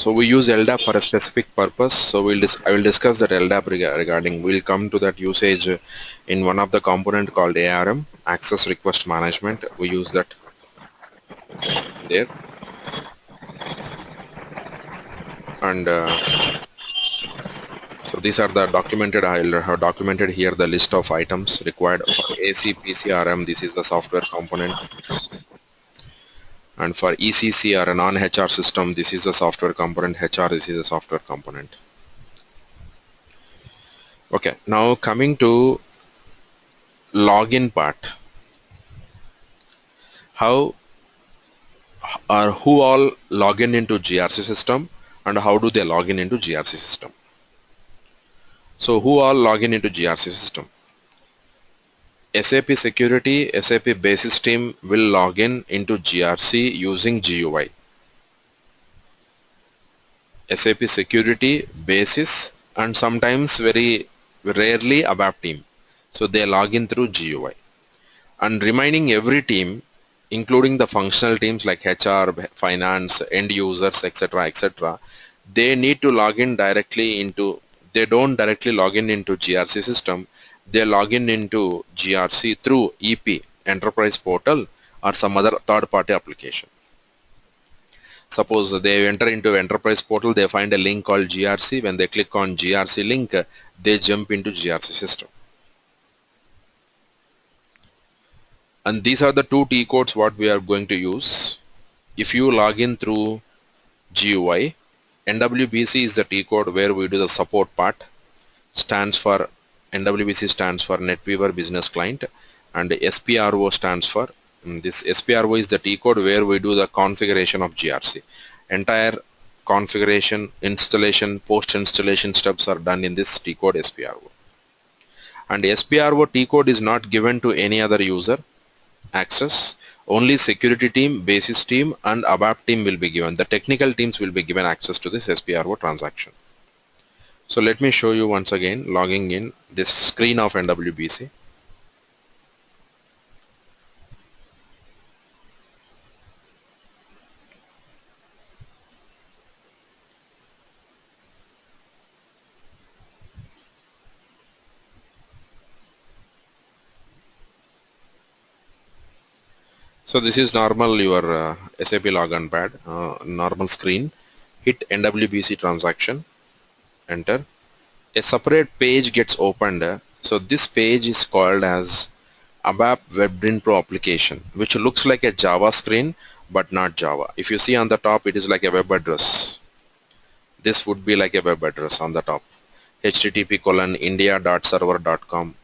So we use LDAP for a specific purpose. So I will discuss that LDAP regarding. We'll come to that usage in one of the component called ARM, Access Request Management. We use that there, and so these are the documented. I have documented here the list of items required for AC PCRM. This is the software component, and for ECC or a non-HR system, this is the software component. HR, this is the software component. Okay, now coming to login part. How or who all log in into GRC system, and how do they log in into GRC system? So who all log in into GRC system? SAP Security, SAP Basis team will log in into GRC using GUI. SAP Security, Basis, and sometimes very rarely ABAP team. So they log in through GUI. And remaining every team, including the functional teams like HR, finance, end users, etc., they need to log in directly into, they don't directly log in into GRC system, they log in into GRC through EP, Enterprise Portal, or some other third-party application. Suppose they enter into Enterprise Portal, they find a link called GRC. When they click on GRC link, they jump into GRC system. And these are the two T codes what we are going to use. If you log in through GUI, NWBC is the T code where we do the support part. Stands for NWBC stands for NetWeaver Business Client, and SPRO stands for this. SPRO is the T code where we do the configuration of GRC. Entire configuration, installation, post-installation steps are done in this T code SPRO. And SPRO T code is not given to any other user access. Only security team, basis team, and ABAP team will be given. The technical teams will be given access to this SPRO transaction. So let me show you once again logging in this screen of NWBC. So this is normal your SAP login pad, normal screen. Hit NWBC transaction, enter. A separate page gets opened. So this page is called as ABAP WebDriven Pro application, which looks like a Java screen but not Java. If you see on the top, it is like a web address. This would be like a web address on the top. http://india.server.com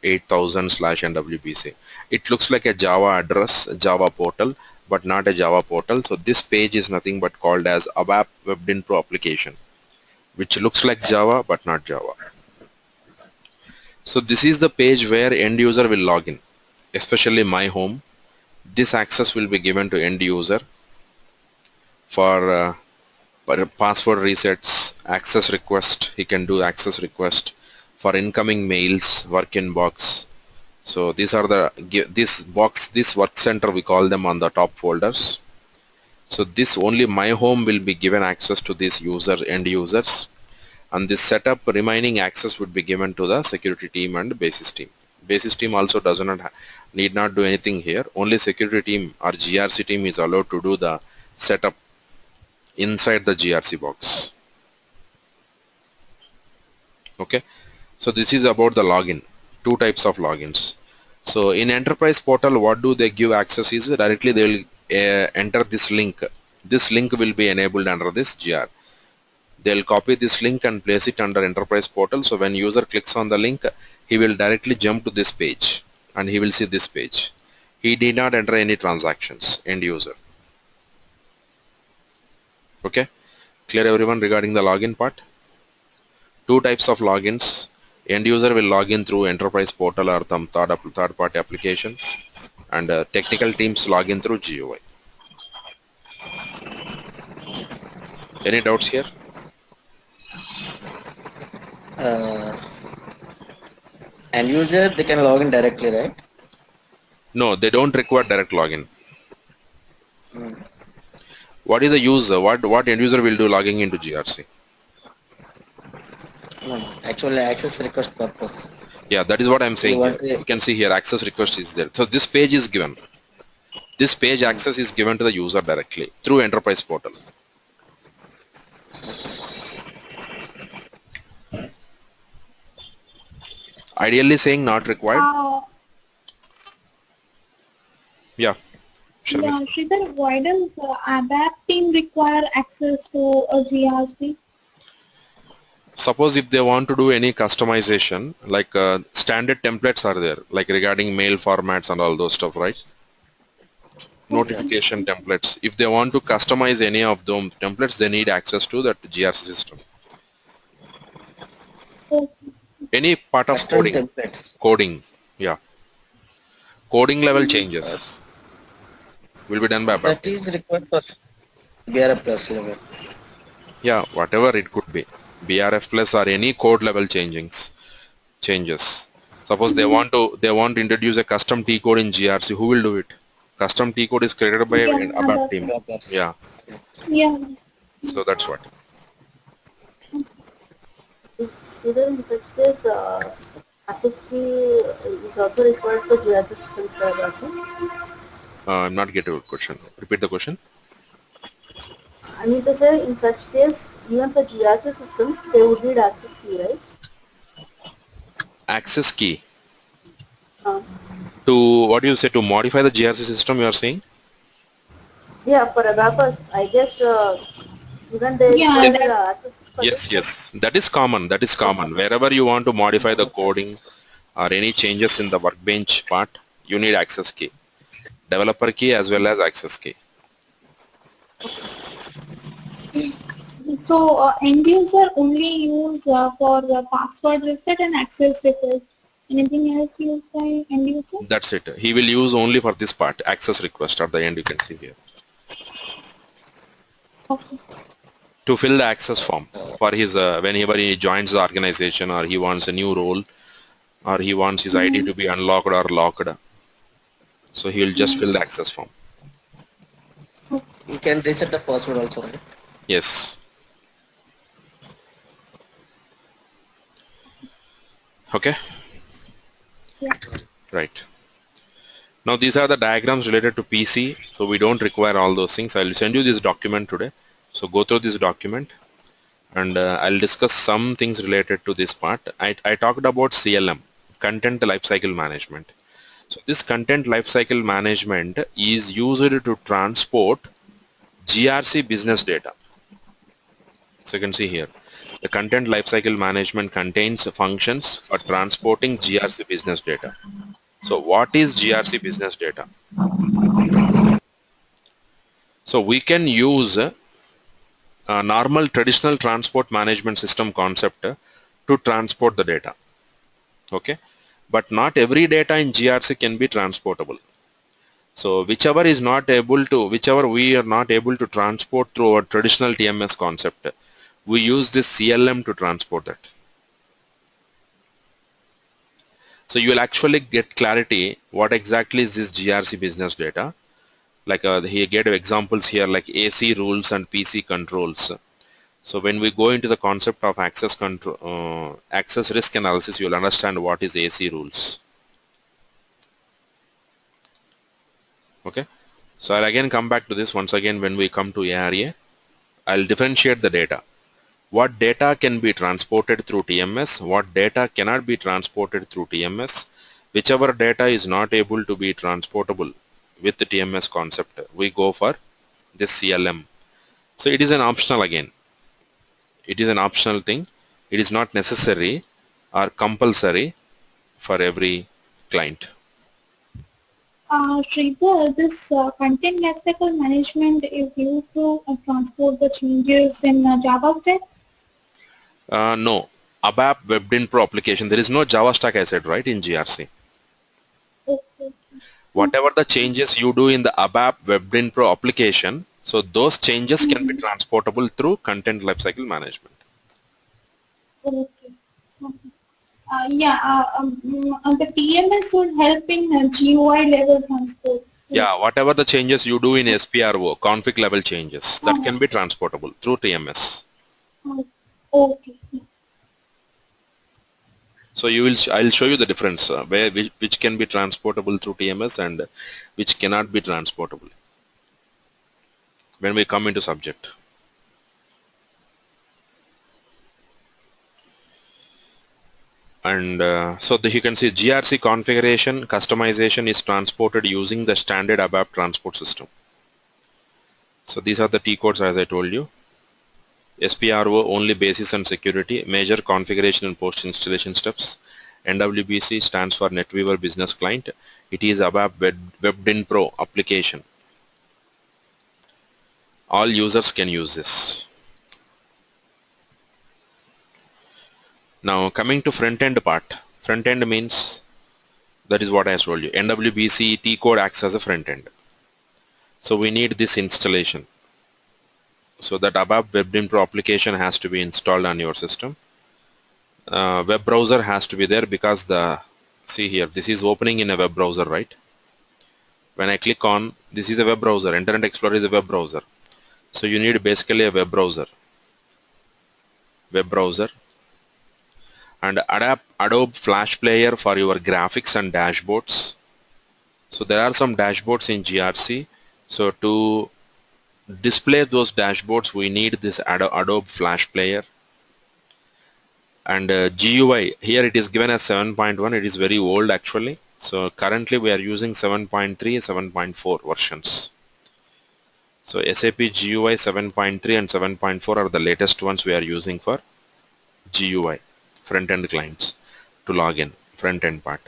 8000/NWBC. It looks like a Java address, Java portal, but not a Java portal. So this page is nothing but called as ABAP WebDriven Pro application, which looks like Java but not Java. So this is the page where end user will log in, especially my home. This access will be given to end user for password resets, access request. He can do access request for incoming mails, work inbox. So these are the this work center, we call them on the top folders. So this only my home will be given access to this end users, and this setup remaining access would be given to the security team and basis team. Basis team also need not do anything here. Only security team or GRC team is allowed to do the setup inside the GRC box. Okay, so this is about the login. Two types of logins. So in Enterprise Portal, what do they give access is directly they will enter this link. This link will be enabled under this GR. They'll copy this link and place it under Enterprise Portal. So when user clicks on the link, he will directly jump to this page and he will see this page. He did not enter any transactions, end user. Okay, clear everyone regarding the login part? Two types of logins. End user will log in through Enterprise Portal or some third-party application, and technical teams log in through GUI. Any doubts here? End user, they can log in directly, right? No, they don't require direct login. What is the user? What end user will do logging into GRC? No, actually access request purpose. Yeah, that is what I'm So you saying want here. to, You can see here access request is there. So this page is given. This page hmm, access is given to the user directly through enterprise portal. Ideally saying not required. Uh, Yeah, yeah, Sharmis. Sridhar, why does ABAP team require access to a GRC? Suppose if they want to do any customization, like standard templates are there, like regarding mail formats and all those stuff, right? yeah. Okay. Notification templates. If they want to customize any of them templates, they need access to that GRC system. Okay. Any part of Custom coding, templates. yeah, coding level Uh, changes will be done by ABAP that team. is required for BRF plus level. Yeah, whatever it could be, BRF plus or any code level changes. Suppose they want to introduce a custom T code in GRC, who will do it? Custom T code is created by Yeah, an ABAP ABAP. team. Developers. Yeah, Yeah. Yeah. so that's what. Either in such case, access key is also required for GIS systems, right? I'm not getting your question. Repeat the question. I mean to say, in such case, even for GIS systems, they would need access key, right? Access key Uh, to what do you say, to modify the GRC system? You are saying? yeah, for ABAPers, I guess even they Yeah, require that. access key for Yes, this. yes. That is common. That is common. Wherever you want to modify the coding or any changes in the workbench part, you need access key. Developer key as well as access key. So end user only use for password reset and access request. Anything else used by end user? That's it. He will use only for this part, access request at the end, you can see here. Okay. To fill the access form Uh, for his, whenever he joins the organization or he wants a new role or he wants his ID Mm-hmm. to be unlocked or locked. So he will just fill the access form. you can reset the password also, right? Yes. Okay. Yeah. Right. Now these are the diagrams related to PC. So we don't require all those things. I'll send you this document today. So go through this document and I'll discuss some things related to this part. I talked about CLM, Content Lifecycle Management. So this Content Lifecycle Management is used to transport GRC business data. So you can see here, the Content Lifecycle Management contains functions for transporting GRC business data. So what is GRC business data? So we can use a normal traditional transport management system concept to transport the data. Okay, but not every data in GRC can be transportable. So whichever we are not able to transport through our traditional TMS concept, we use this CLM to transport that. So you will actually get clarity what exactly is this GRC business data. Like he gave examples here like AC rules and PC controls. So when we go into the concept of access control, access risk analysis, you will understand what is AC rules. Okay. So I'll again come back to this once again when we come to ARA. I'll differentiate the data. What data can be transported through TMS? What data cannot be transported through TMS? Whichever data is not able to be transportable with the TMS concept, we go for this CLM. So it is an optional again. It is an optional thing. It is not necessary or compulsory for every client. Sridhar, this content lifecycle management is used to transport the changes in Java stack. No, ABAP WebDyn Pro application, there is no Java stack I said, right, in GRC. Okay. Whatever the changes you do in the ABAP WebDyn Pro application, so those changes can be Mm-hmm. transportable through content lifecycle management. Okay. Okay. Yeah, the TMS would help in GUI level transport. Yeah, whatever the changes you do in SPRO, config level changes, that can be transportable through TMS. Okay. Yeah. So I'll show you the difference which can be transportable through TMS and which cannot be transportable when we come into subject. And you can see GRC configuration customization is transported using the standard ABAP transport system. So these are the T codes as I told you. SPRO only basis and security, major configuration and post installation steps. NWBC stands for NetWeaver Business Client. It is ABAP WebDyn Pro application. All users can use this. Now coming to front end part. Front end means that is what I told you. NWBC T code acts as a front end. So we need this installation. So that ABAP WebDyn Pro application has to be installed on your system. Web browser has to be there because see here, this is opening in a web browser, right? When I click on, this is a web browser. Internet Explorer is a web browser. So you need basically a web browser. And Adobe Flash Player for your graphics and dashboards. So there are some dashboards in GRC. So to display those dashboards, we need this Adobe Flash Player. And GUI, here it is given as 7.1. It is very old actually. So currently we are using 7.3, 7.4 versions. So SAP GUI 7.3 and 7.4 are the latest ones we are using for GUI, front-end clients, to log in, front-end part.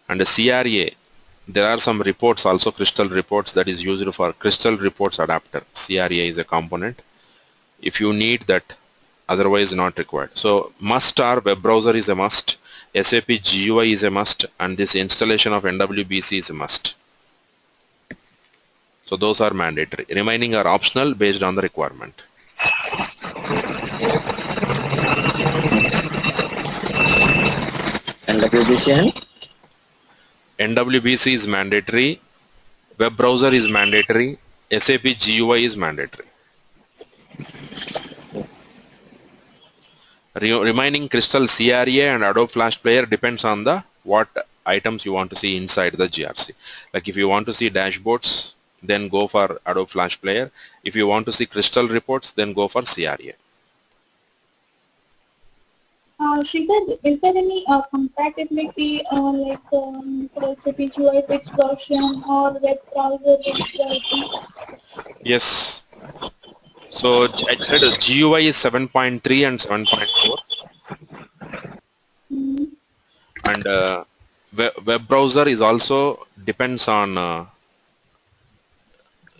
And the CRA, there are some reports also, Crystal reports, that is used for Crystal reports adapter. CRA is a component. If you need that, otherwise not required. So must are web browser is a must, SAP GUI is a must, and this installation of NWBC is a must. So those are mandatory. Remaining are optional based on the requirement. NWBC and NWBC is mandatory, web browser is mandatory, SAP GUI is mandatory. Remaining Crystal CRA and Adobe Flash Player depends on the what items you want to see inside the GRC. Like if you want to see dashboards, then go for Adobe Flash Player. If you want to see Crystal reports, then go for CRA. Shrikant, is there any compatibility like for SAP GUI which version or web browser which version? Yes. So I said GUI is 7.3 and 7.4. And web browser is also depends on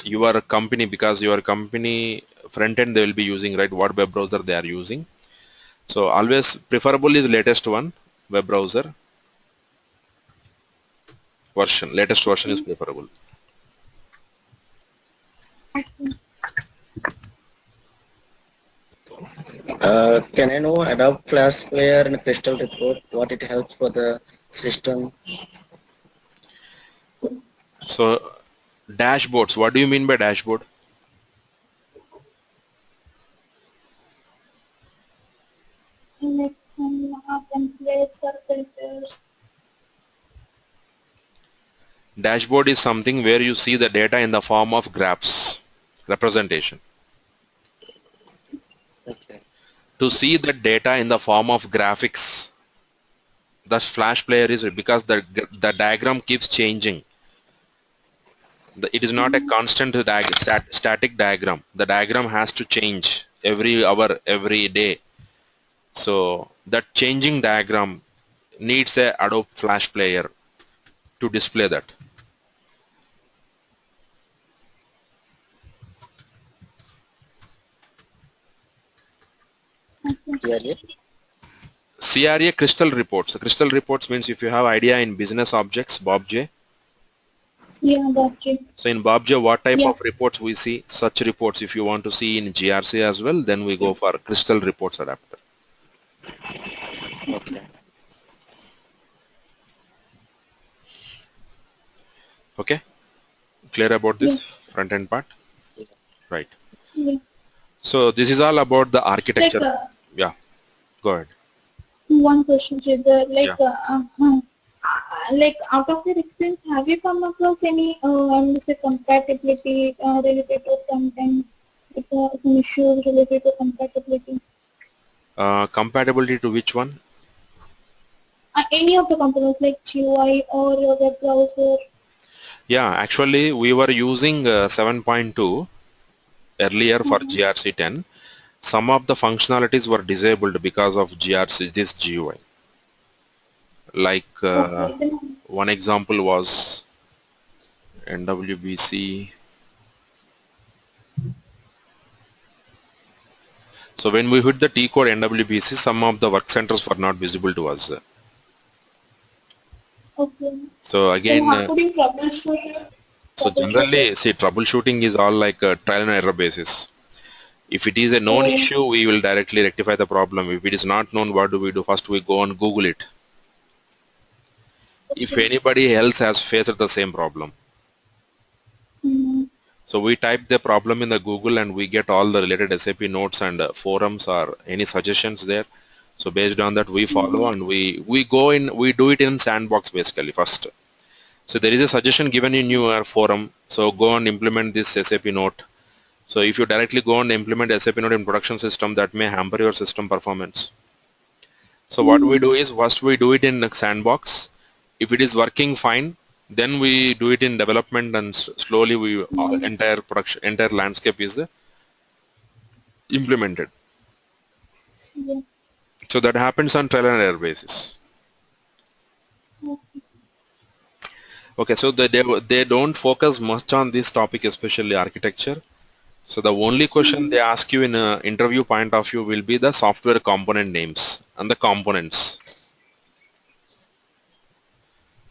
your company, because your company front end they will be using, right, what web browser they are using. So always preferably the latest one, web browser version, latest version is preferable. can I know Adobe Flash Player and Crystal report, what it helps for the system? So dashboards, what do you mean by dashboard? Like some templates or filters. Dashboard is something where you see the data in the form of graphs, representation. Okay. To see the data in the form of graphics, the Flash Player is because the diagram keeps changing. It is not a constant static diagram. The diagram has to change every hour, every day. So that changing diagram needs a Adobe Flash Player to display that. CRA? CRA Crystal reports. Crystal reports means if you have idea in business objects, BobJ. Yeah, gotcha. So in BobJ, what type Yeah. of reports we see? Such reports, if you want to see in GRC as well, then we go for Crystal reports adapter. Okay. Okay, clear about Yeah. this front end part? Right. Yeah. So this is all about the Like architecture. Yeah, go ahead. one question, Sridhar. Yeah. Like out of your experience, have you come across any say compatibility related to content, some issues related to compatibility? Compatibility to which one? Any of the components like GUI or your web browser? Yeah, actually we were using 7.2 earlier for Mm-hmm. GRC 10. Some of the functionalities were disabled because of GRC, this GUI. Like Okay, then one example was NWBC. So when we hit the T code NWBC, some of the work centers were not visible to us. okay. So Then again, how could you troubleshoot it? so Troubleshoot it? generally, see, troubleshooting is all like a trial and error basis. If it is a known Oh, issue, we will directly rectify the problem. If it is not known, what do we do? First, we go and Google it. If okay. anybody else has faced the same problem, Mm-hmm. so we type the problem in the Google and we get all the related SAP notes and forums or any suggestions there. So based on that, we follow and we go in, we do it in sandbox basically first. So there is a suggestion given in your forum. So go and implement this SAP note. So if you directly go and implement SAP note in production system, that may hamper your system performance. So what we Mm-hmm. do is first we do it in a sandbox. If it is working fine, then we do it in development and slowly we Mm-hmm. entire production, entire landscape is implemented. Yeah. So that happens on trial and error basis. Okay. Okay, so they don't focus much on this topic, especially architecture. So the only question Mm-hmm. they ask you in an interview point of view will be the software component names and the components.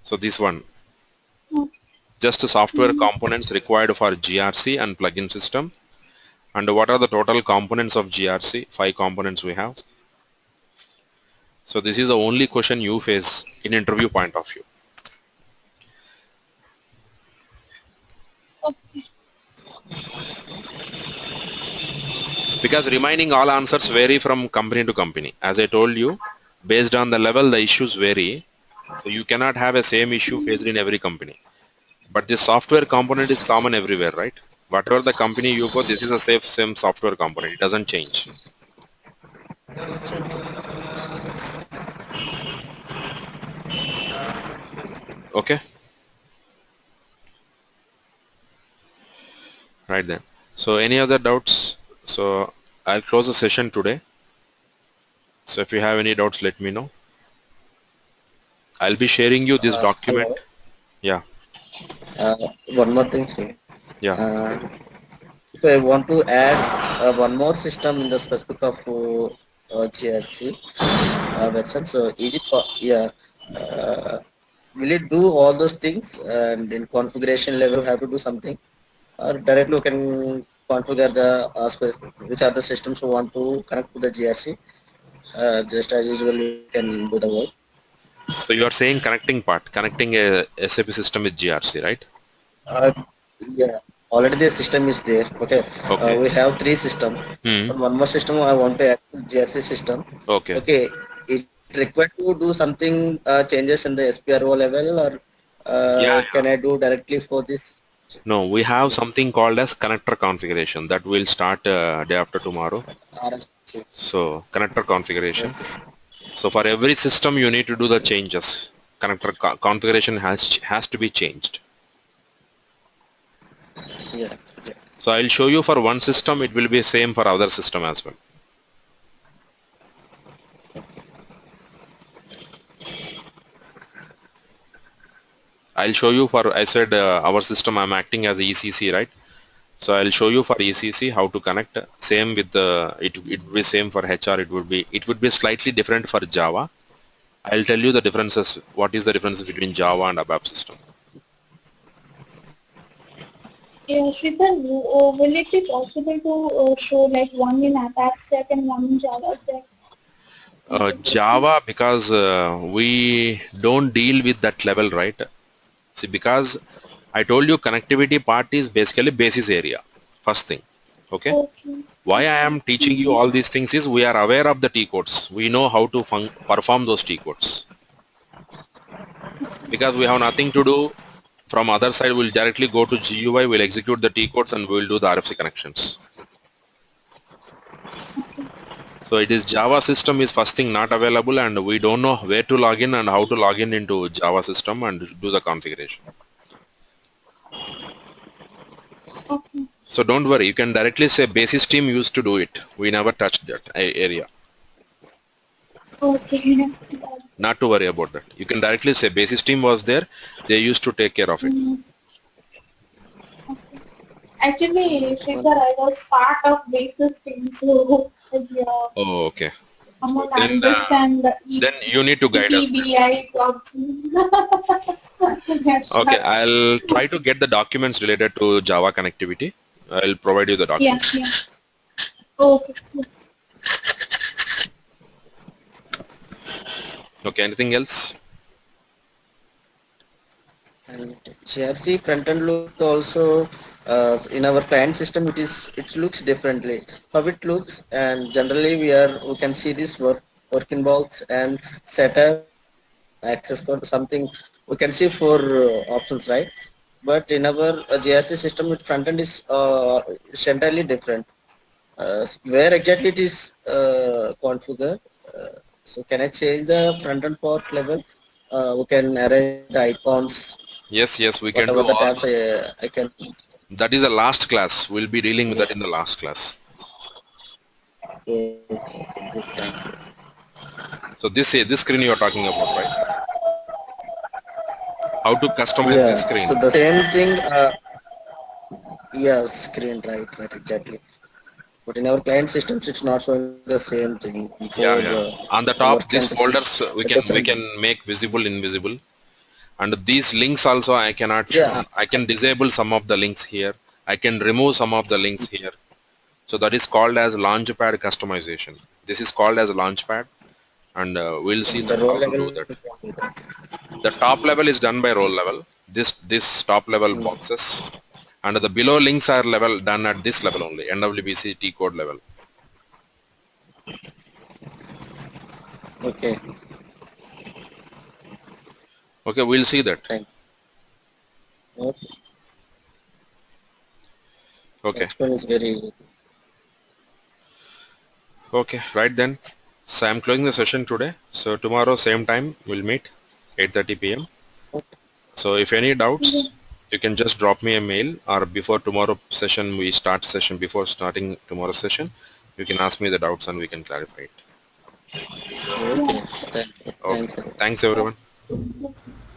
So this one, Okay. just software Mm-hmm. components required for GRC and plugin system. And what are the total components of GRC? 5 components we have. So this is the only question you face in interview point of view. Okay. Because remaining all answers vary from company to company. As I told you, based on the level, the issues vary. So you cannot have a same issue faced in every company. But the software component is common everywhere, right? Whatever the company you go, this is a same software component. It doesn't change. Okay, right then. So any other doubts? So I'll close the session today. So if you have any doubts, let me know. I'll be sharing you this document. Hello. Yeah, One more thing, sir. yeah. Uh, if I want to add one more system in the specific of GRC version, so is it, yeah, uh, will it do all those things and in configuration level have to do something, or directly you can configure the which are the systems who want to connect to the GRC, just as usual you can do the work. So you are saying connecting part, connecting a SAP system with GRC, right? Uh, yeah, already the system is there. Okay, Okay. we have three system. Hmm. On one more system, I want to add GRC system. Okay. Okay, is it required to do something changes in the SPRO level, or Yeah, yeah. can I do directly for this? No, we have something called as connector configuration that will start day after tomorrow. RFC? So connector configuration. Okay, So for every system, you need to do the changes. Connector configuration has to be changed. yeah, yeah. So I'll show you for one system, it will be same for other system as well. I'll show you for, I said our system, I'm acting as ECC, right? So I'll show you for ECC how to connect. Same with the, it will be same for HR. It would be slightly different for Java. I'll tell you the differences. What is the difference between Java and ABAP system? Yeah, Sridhar, will it be possible to show like one in ABAP stack and one in Java stack? Configuration? Java, because we don't deal with that level, right? See, because I told you connectivity part is basically basis area. First thing. Okay. Okay. Why I am teaching you all these things is we are aware of the T codes. We know how to perform those T codes. Because we have nothing to do from other side, we'll directly go to GUI, we'll execute the T codes and we'll do the RFC connections. Okay. So it is Java system is first thing not available and we don't know where to log in and how to log in into Java system and do the configuration. Okay. So don't worry, you can directly say basis team used to do it. We never touched that area. Okay. Not to worry about that. You can directly say basis team was there. They used to take care of it. Mm, okay. Actually, Shekhar, I was part of basis team, so yeah, Oh, okay. I'm So not understand the then you need to guide us then. ETBI That's Okay, not, I'll try to get the documents related to Java connectivity. I'll provide you the yeah, documents. yeah. Okay. Okay, anything else? And GRC front end look also in our client system it looks differently. How it looks, and generally we can see this working box and setup access code something we can see four options, right? But in our GRC system, it front end is entirely different. Where exactly it is configured? So can I change the front end port level? We can arrange the icons, Yes, we can whatever do the all tabs those. I can. That is the last class. We'll be dealing with Yeah. that in the last class. Okay. Good. Thank you. So this screen you are talking about, right? How to customize this Yeah. So screen. the same thing. Yeah. Screen. Right. Exactly. But in our client systems, it's not showing the same thing. For Yeah. On the work top, these centers is folders a we different. can make visible, invisible, and these links also I cannot show. Yeah. I can disable some of the links here. I can remove some of the links here. So that is called as Launchpad customization. This is called as Launchpad, and we'll see The that role how to level. do that. We can do that. The top level is done by role level. This top level Mm. boxes, and the below links are level done at this level only, NWBC T code level. Okay. Okay, we'll see that. Thank you. Okay. Okay, Next one is very. okay, right then. So I'm closing the session today. So tomorrow same time we'll meet 8:30 p.m. Okay. So if any Yeah. doubts, you can just drop me a mail, or before tomorrow session we start session before starting tomorrow session, you can ask me the doubts and we can clarify it. Yeah. Okay. Thank you. Okay, Thanks. thanks everyone. Yeah.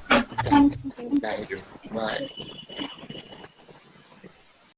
Thanks. Thanks. Thank Thank you. you. Bye.